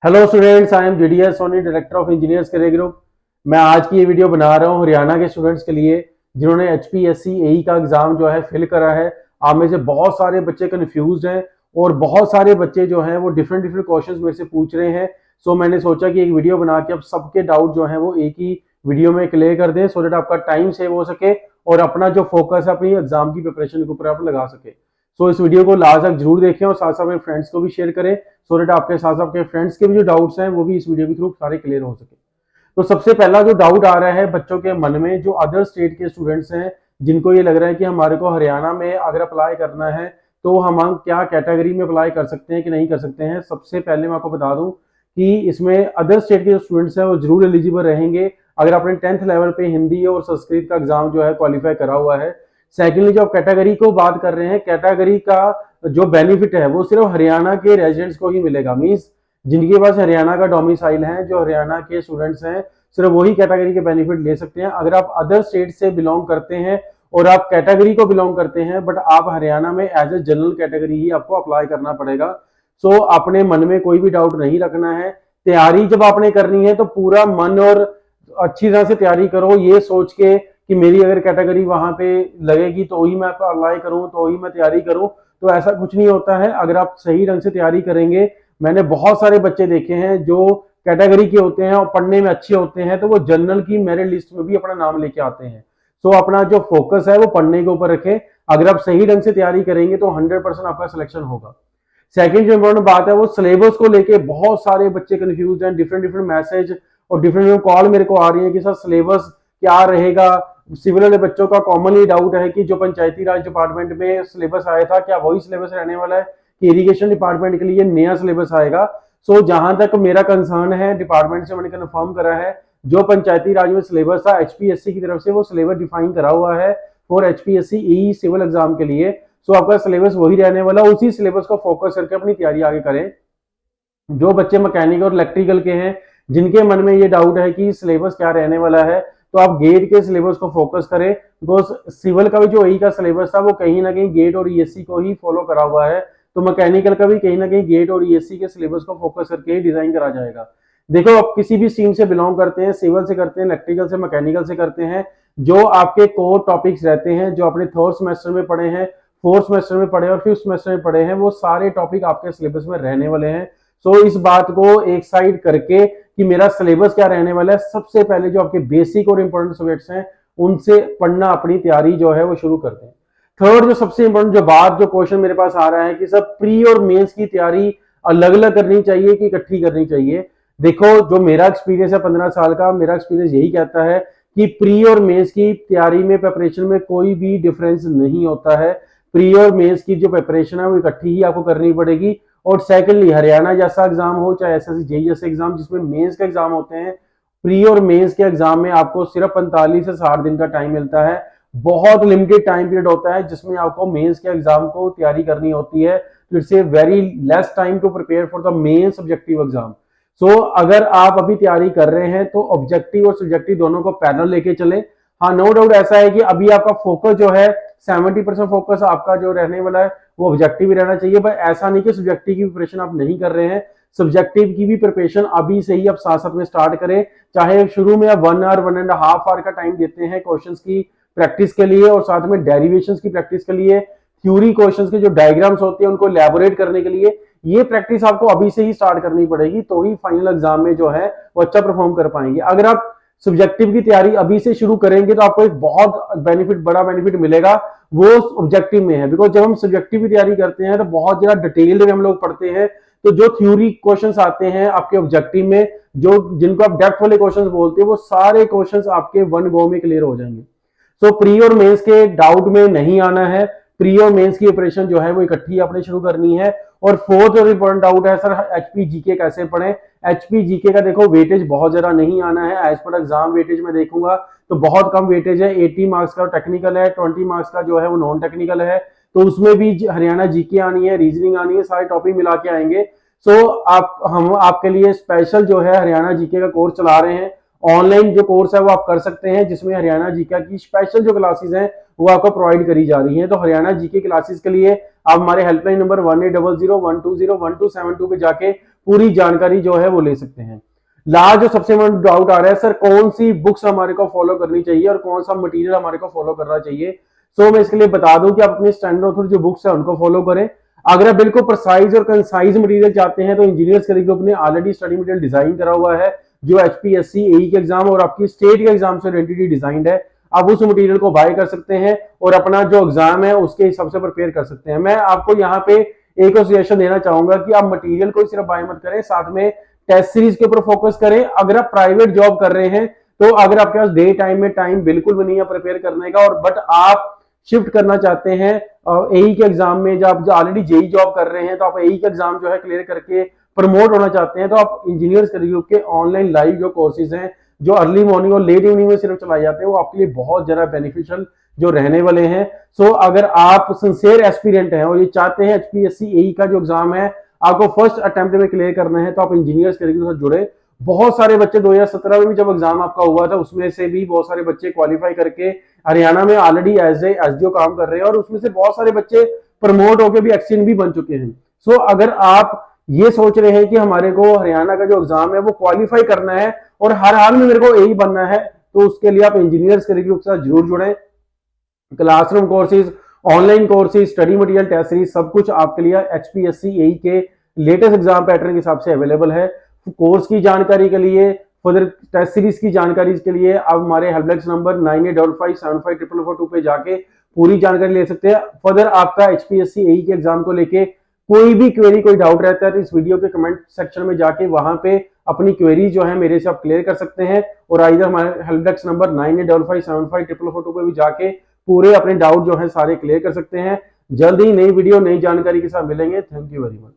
Hello students, I am GDS Soni, director of engineers career group. मैं आज की ये वीडियो बना रहा हूँ हरियाणा के स्टूडेंट्स के लिए जिन्होंने एचपीएससी एई का एग्जाम जो है फिल करा है। आप में से बहुत सारे बच्चे कंफ्यूज हैं और बहुत सारे बच्चे जो हैं वो डिफरेंट डिफरेंट क्वेश्चंस मेरे से पूछ रहे हैं। सो मैंने सोचा कि एक वीडियो बना के अब सबके डाउट जो है वो एक ही वीडियो में क्लियर कर दें, सो दैट आपका टाइम सेव हो सके और अपना जो फोकस है अपनी एग्जाम की प्रिपरेशन के ऊपर आप लगा सके। सो इस वीडियो को लास्ट तक जरूर देखें और साथ साथ अपने फ्रेंड्स को भी शेयर करें, सो दैट आपके साथ साथ आपके फ्रेंड्स के भी जो डाउट्स हैं वो भी इस वीडियो के थ्रू सारे क्लियर हो सके। तो सबसे पहला जो डाउट आ रहा है बच्चों के मन में, जो अदर स्टेट के स्टूडेंट्स हैं जिनको ये लग रहा है कि हमारे को हरियाणा में अगर अप्लाई करना है तो हम क्या कैटेगरी में अप्लाई कर सकते हैं कि नहीं कर सकते हैं। सबसे पहले मैं आपको बता दूं कि इसमें अदर स्टेट के जो स्टूडेंट्स हैं वो जरूर एलिजिबल रहेंगे अगर आपने 10th लेवल पे हिंदी और संस्कृत का एग्जाम जो है क्वालिफाई करा हुआ है। सेकेंडली, जो आप कैटेगरी को बात कर रहे हैं, कैटेगरी का जो बेनिफिट है वो सिर्फ हरियाणा के रेजिडेंट्स को ही मिलेगा। मींस जिनके पास हरियाणा का डोमिसाइल है, जो हरियाणा के स्टूडेंट्स हैं, सिर्फ वही कैटेगरी के बेनिफिट ले सकते हैं। अगर आप अदर स्टेट से बिलोंग करते हैं और आप कैटेगरी को बिलोंग करते हैं बट आप हरियाणा में एज ए जनरल कैटेगरी ही आपको अप्लाई करना पड़ेगा। सो अपने मन में कोई भी डाउट नहीं रखना है। तैयारी जब आपने करनी है तो पूरा मन और अच्छी तरह से तैयारी करो, ये सोच के कि मेरी अगर कैटेगरी वहां पे लगेगी तो ही मैं अप्लाई करूं, तो ही मैं तैयारी करूं। तो ऐसा कुछ नहीं होता है। अगर आप सही ढंग से तैयारी करेंगे, मैंने बहुत सारे बच्चे देखे हैं जो कैटेगरी के होते हैं और पढ़ने में अच्छे होते हैं तो वो जनरल की मेरिट लिस्ट में भी अपना नाम लेके आते हैं। तो अपना जो फोकस है वो पढ़ने के ऊपर रखें। अगर आप सही ढंग से तैयारी करेंगे तो 100% आपका सिलेक्शन होगा। सेकंड जो इंपॉर्टेंट बात है वो सिलेबस को लेके बहुत सारे बच्चे कंफ्यूज हैं। डिफरेंट डिफरेंट मैसेज और डिफरेंट कॉल मेरे को आ रही है कि सर सिलेबस क्या रहेगा। सिविल वाले बच्चों का कॉमनली डाउट है कि जो पंचायती राज डिपार्टमेंट में सिलेबस आया था क्या वही सिलेबस रहने वाला है कि इरिगेशन डिपार्टमेंट के लिए नया सिलेबस आएगा। सो जहां तक मेरा कंसर्न है, डिपार्टमेंट से मैंने कन्फर्म करा है, जो पंचायती राज में सिलेबस था एचपीएससी की तरफ से वो सिलेबस डिफाइन करा हुआ है for HPSC E civil exam के लिए। सो आपका सिलेबस वही रहने वाला, उसी सिलेबस को फोकस करके अपनी तैयारी आगे करें। जो बच्चे मैकेनिकल और इलेक्ट्रिकल के हैं, जिनके मन में ये डाउट है कि सिलेबस क्या रहने वाला है, तो आप गेट के सिलेबस को फोकस करें। बिकॉज सिविल का भी जो ई का सिलेबस था वो कहीं ना कहीं गेट और ईएससी को ही फॉलो करा हुआ है, तो मैकेनिकल का भी कहीं ना कहीं गेट और ईएससी के सिलेबस को फोकस करके ही डिजाइन करा जाएगा। देखो, आप किसी भी स्ट्रीम से बिलोंग करते हैं, सिविल से करते हैं, इलेक्ट्रिकल से, मैकेनिकल से करते हैं, जो आपके कोर टॉपिक्स रहते हैं जो आपने थर्ड सेमेस्टर में पढ़े हैं, फोर्थ सेमेस्टर में पढ़े और फिफ्थ सेमेस्टर में पढ़े हैं, वो सारे टॉपिक आपके सिलेबस में रहने वाले हैं। सो इस बात को एक साइड करके कि मेरा सिलेबस क्या रहने वाला है, सबसे पहले जो आपके बेसिक और इंपॉर्टेंट सब्जेक्ट्स हैं उनसे पढ़ना, अपनी तैयारी जो है वो शुरू कर दें। थर्ड जो सबसे इंपॉर्टेंट जो बात, जो क्वेश्चन मेरे पास आ रहा है कि सब प्री और मेंस की तैयारी अलग अलग करनी चाहिए कि इकट्ठी करनी चाहिए। देखो, जो मेरा एक्सपीरियंस है 15 साल का, मेरा एक्सपीरियंस यही कहता है कि प्री और मेंस की तैयारी में, प्रिपरेशन में कोई भी डिफरेंस नहीं होता है। प्री और मेंस की जो प्रिपरेशन है वो इकट्ठी ही आपको करनी पड़ेगी। और सेकंडली, हरियाणा जैसा एग्जाम हो चाहे एसएससी जेईई जैसे एग्जाम जिसमें मेंस का एग्जाम होते हैं, प्री और मेंस के एग्जाम में आपको सिर्फ 45 से 60 दिन का टाइम मिलता है। बहुत लिमिटेड टाइम पीरियड होता है जिसमें आपको मेंस के एग्जाम को तैयारी करनी होती है। तो it's a very less time to prepare for the main subjective exam. So अगर आप अभी तैयारी कर रहे हैं तो ऑब्जेक्टिव और सब्जेक्टिव दोनों को पैरेलल लेके चले। हाँ, नो डाउट ऐसा है कि अभी आपका फोकस जो है 70% फोकस आपका जो रहने वाला है वो ऑब्जेक्टिव ही रहना चाहिए। बट ऐसा नहीं कि सब्जेक्टिव की प्रिपरेशन आप नहीं कर रहे हैं, सब्जेक्टिव की भी प्रिपरेशन अभी से ही आप साथ साथ में स्टार्ट करें। चाहे शुरू में आप 1 आवर 1.5 आवर का टाइम देते हैं क्वेश्चंस की प्रैक्टिस के लिए और साथ में डेरिवेशंस की प्रैक्टिस के लिए, थ्योरी क्वेश्चंस के जो डायग्राम्स होते हैं उनको एलैबोरेट करने के लिए, ये प्रैक्टिस आपको अभी से ही स्टार्ट करनी पड़ेगी, तो ही फाइनल एग्जाम में जो है वो अच्छा परफॉर्म कर पाएंगे। अगर आप सब्जेक्टिव की तैयारी अभी से शुरू करेंगे तो आपको एक बहुत बेनिफिट, बड़ा बेनिफिट मिलेगा, वो ऑब्जेक्टिव में है। बिकॉज जब हम सब्जेक्टिव की तैयारी करते हैं तो बहुत ज्यादा डिटेल्ड में हम लोग पढ़ते हैं, तो जो थ्योरी क्वेश्चंस आते हैं आपके ऑब्जेक्टिव में, जो जिनको आप डेप्थ वाले क्वेश्चंस बोलते हैं, वो सारे क्वेश्चंस आपके वन गो में क्लियर हो जाएंगे। सो प्री और मेंस के डाउट में नहीं आना है। प्री और मेंस की ऑपरेशन जो है वो इकट्ठी आपने शुरू करनी है। और फोर्थ और इंपॉर्टेंट डाउट है, सर एचपी जीके कैसे पढ़ें। एचपी जीके का देखो वेटेज बहुत ज्यादा नहीं आना है। एज पर एग्जाम वेटेज में देखूंगा तो बहुत कम वेटेज है। 80 मार्क्स का टेक्निकल है, 20 मार्क्स का जो है वो नॉन टेक्निकल है। तो उसमें भी हरियाणा जीके आनी है, रीजनिंग आनी है, सारे टॉपिक मिला के आएंगे। सो हम आपके लिए स्पेशल जो है हरियाणा जीके का कोर्स चला रहे हैं। ऑनलाइन जो कोर्स है वो आप कर सकते हैं, जिसमें हरियाणा जीके की स्पेशल जो क्लासेस हैं वो आपको प्रोवाइड करी जा रही हैं। तो हरियाणा जीके क्लासेस के लिए आप हमारे हेल्पलाइन नंबर 1800 120 1272 पे जाके पूरी जानकारी जो है वो ले सकते हैं। लास्ट जो सबसे बड़ा डाउट आ रहा है, सर कौन सी बुक्स हमारे को फॉलो करनी चाहिए और कौन सा मटेरियल हमारे को फॉलो करना चाहिए। सो मैं इसके लिए बता दूं कि आप अपने स्टैंडर्ड ऑथर जो बुक्स है उनको फॉलो करें। अगर आप बिल्कुल प्रिसाइज और कंसाइज मटेरियल चाहते हैं तो इंजीनियर्स स्टडी ग्रुप ने ऑलरेडी स्टडी मटेरियल डिजाइन करा हुआ है, जो एचपीएससी एई के एग्जाम और आपकी स्टेट के एग्जाम से ओरिएंटेड डिजाइंड है। आप उस मटेरियल को बाय कर सकते हैं और अपना जो एग्जाम है उसके हिसाब से प्रिपेयर कर सकते हैं। मैं आपको यहाँ पे एक और सजेशन देना चाहूंगा कि आप मटेरियल को सिर्फ बाय मत करें, साथ में टेस्ट सीरीज के ऊपर फोकस करें। अगर आप प्राइवेट जॉब कर रहे हैं तो अगर आपके पास डे टाइम में टाइम बिल्कुल भी नहीं है प्रिपेयर करने का, और बट आप शिफ्ट करना चाहते हैं एई के एग्जाम में, जब आप ऑलरेडी जेई जॉब कर रहे हैं तो आप एई का एग्जाम जो है क्लियर करके प्रमोट होना चाहते हैं, तो आप इंजीनियर्स ग्रुप के ऑनलाइन लाइव जो कोर्सेज हैं जो अर्ली मॉर्निंग और लेट इवनिंग में सिर्फ चलाए जाते हैं वो आपके लिए बहुत ज्यादा बेनिफिशियल जो रहने वाले हैं। सो अगर आप सिंसियर एस्पिरेंट हैं और ये चाहते हैं एचपीएससी एई का जो एग्जाम है आपको फर्स्ट अटेम्प्ट में क्लियर करना है, तो आप इंजीनियर्स के साथ जुड़े। बहुत सारे बच्चे 2017 में भी जब एग्जाम आपका हुआ था उसमें से भी बहुत सारे बच्चे क्वालिफाई करके हरियाणा में ऑलरेडी एज ए एसडीओ काम कर रहे हैं और उसमें से बहुत सारे बच्चे प्रमोट होकर भी एक्सचेंज भी बन चुके हैं। सो अगर आप ये सोच रहे हैं कि हमारे को हरियाणा का जो एग्जाम है वो क्वालिफाई करना है और हर हाल में मेरे को यही बनना है, तो उसके लिए आप इंजीनियर्स के साथ जरूर जुड़े। Classroom courses, online courses, study material, test series सब कुछ आपके लिए एचपीएससी एई के लेटेस्ट एग्जाम पैटर्न के हिसाब से अवेलेबल है। कोर्स की जानकारी के लिए, फर्दर टेस्ट सीरीज की जानकारी के लिए आप हमारे हेल्पलाइन नंबर 9855754442 पे जाके पूरी जानकारी ले सकते हैं। फर्दर आपका एचपीएससी एई के एग्जाम को लेके कोई भी क्वेरी, कोई डाउट रहता है तो इस वीडियो के कमेंट सेक्शन में जाके वहां पे अपनी क्वेरी जो है मेरे से आप क्लियर कर सकते हैं, और आइधर हमारे हेल्पलाइन नंबर 9855754442 पे भी जाके पूरे अपने डाउट जो है सारे क्लियर कर सकते हैं। जल्द ही नई वीडियो नई जानकारी के साथ मिलेंगे। Thank you very much.